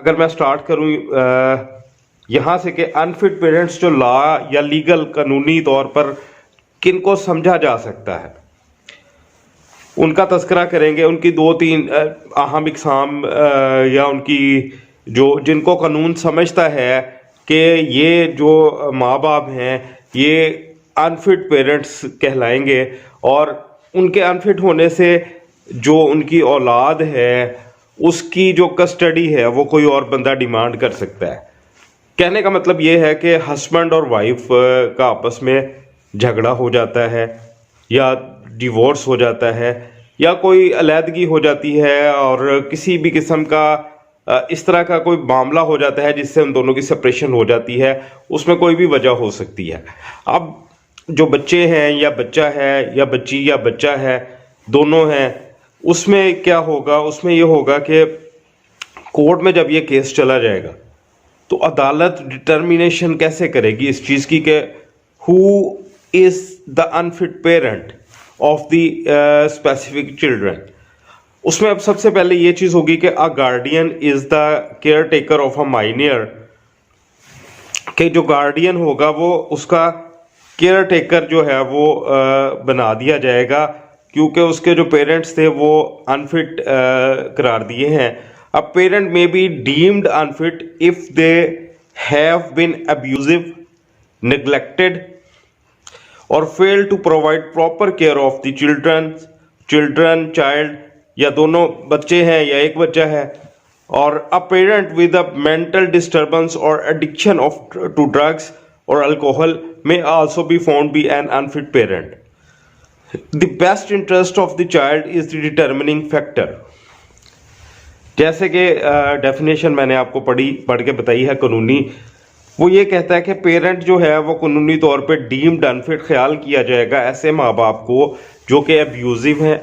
अगर मैं स्टार्ट करूं यहाँ से कि अनफिट पेरेंट्स जो लॉ या लीगल कानूनी तौर पर किनको समझा जा सकता है, उनका तस्करा करेंगे। उनकी 2-3 अहम इकसाम या उनकी जो जिनको कानून समझता है कि ये जो माँ बाप हैं ये अनफिट पेरेंट्स कहलाएंगे और उनके अनफिट होने से जो उनकी औलाद है उसकी जो कस्टडी है वो कोई और बंदा डिमांड कर सकता है। कहने का मतलब ये है कि हस्बैंड और वाइफ का आपस में झगड़ा हो जाता है या डिवोर्स हो जाता है या कोई अलहदगी हो जाती है और किसी भी किस्म का इस तरह का कोई मामला हो जाता है जिससे उन दोनों की सेपरेशन हो जाती है। उसमें कोई भी वजह हो सकती है। अब जो बच्चे हैं या बच्चा है या बच्ची या बच्चा है, दोनों हैं, उसमें क्या होगा, उसमें ये होगा कि कोर्ट में जब ये केस चला जाएगा तो अदालत डिटर्मिनेशन कैसे करेगी इस चीज़ की कि who is the unfit parent of the specific children. उसमें अब सबसे पहले ये चीज़ होगी कि a guardian is the care taker of a minor, कि जो गार्डियन होगा वो उसका केयर टेकर जो है वो बना दिया जाएगा क्योंकि उसके जो पेरेंट्स थे वो अनफिट करार दिए हैं। A parent may be deemed unfit if they have been abusive, neglected or fail to provide proper care of the child, या दोनों बच्चे हैं या एक बच्चा है, और a parent with a mental disturbance or addiction to drugs or alcohol may also be found be an unfit parent. The best interest of the child is the determining factor. जैसे कि डेफिनेशन मैंने आपको पढ़ के बताई है कानूनी, वो ये कहता है कि पेरेंट जो है वो कानूनी तौर पे डीम्ड अनफिट ख्याल किया जाएगा ऐसे माँ बाप को जो कि अब्यूजिव हैं,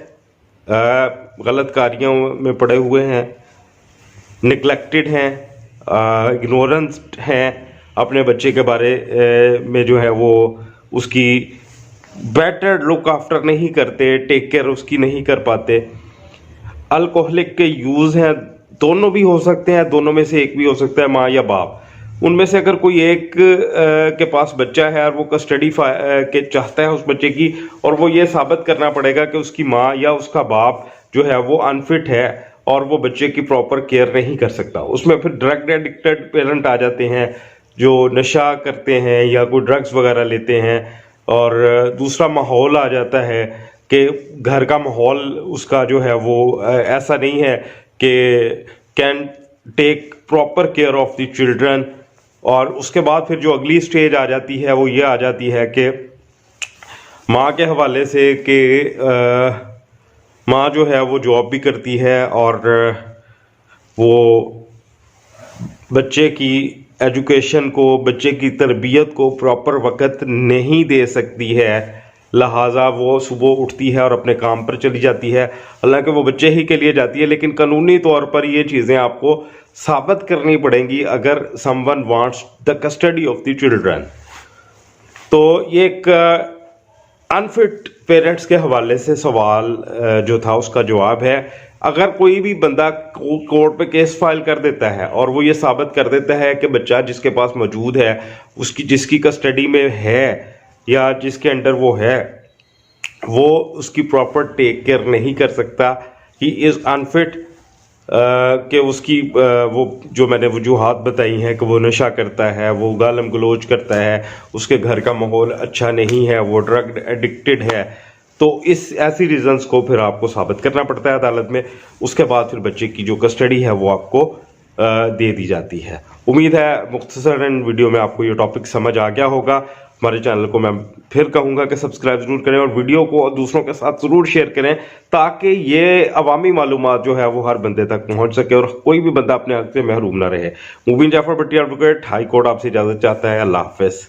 गलत कार्यों में पड़े हुए हैं, निगलेक्टेड हैं, इग्नोरेंट हैं, अपने बच्चे के बारे में जो है वो उसकी बेटर लुक आफ्टर नहीं करते, टेक केयर उसकी नहीं कर पाते, अल्कोहलिक के यूज़ हैं, दोनों भी हो सकते हैं, दोनों में से एक भी हो सकता है, माँ या बाप। उनमें से अगर कोई एक के पास बच्चा है और वो कस्टडी के चाहता है उस बच्चे की और वो ये साबित करना पड़ेगा कि उसकी माँ या उसका बाप जो है वो अनफिट है और वो बच्चे की प्रॉपर केयर नहीं कर सकता, उसमें फिर ड्रग एडिक्टेड पेरेंट आ जाते हैं जो नशा करते हैं या कोई ड्रग्स वगैरह लेते हैं, और दूसरा माहौल आ जाता है कि घर का माहौल उसका जो है वो ऐसा नहीं है कि can take proper care of the children. और उसके बाद फिर जो अगली स्टेज आ जाती है वो ये आ जाती है कि माँ के हवाले से कि माँ जो है वो जॉब भी करती है और वो बच्चे की एजुकेशन को, बच्चे की तरबियत को प्रॉपर वक्त नहीं दे सकती है, लिहाजा वो सुबह उठती है और अपने काम पर चली जाती है। हालांकि वो बच्चे ही के लिए जाती है, लेकिन कानूनी तौर पर ये चीज़ें आपको साबित करनी पड़ेंगी अगर someone wants the custody of the children. तो ये एक अनफिट पेरेंट्स के हवाले से सवाल जो था उसका जवाब है। अगर कोई भी बंदा कोर्ट पे केस फाइल कर देता है और वो ये साबित कर देता है कि बच्चा जिसके पास मौजूद है, उसकी जिसकी कस्टडी में है या जिसके अंडर वो है, वो उसकी प्रॉपर टेक केयर नहीं कर सकता, ही इज़ अनफिट, कि उसकी वो जो मैंने वजूहात बताई हैं कि वो नशा करता है, वो गालम गलोच करता है, उसके घर का माहौल अच्छा नहीं है, वो ड्रग एडिक्टेड है, तो इस ऐसी रीजंस को फिर आपको साबित करना पड़ता है अदालत में। उसके बाद फिर बच्चे की जो कस्टडी है वो आपको दे दी जाती है। उम्मीद है मुख्तसरन वीडियो में आपको ये टॉपिक समझ आ गया होगा। हमारे चैनल को मैं फिर कहूँगा कि सब्सक्राइब ज़रूर करें और वीडियो को दूसरों के साथ ज़रूर शेयर करें ताकि ये अवामी मालूमात जो है वो हर बंदे तक पहुँच सके और कोई भी बंदा अपने हक से महरूम ना रहे। मुबीन जाफर भट्टी एडवोकेट, हाई कोर्ट आपसे इजाज़त चाहता है। अल्लाह हाफ़िज़।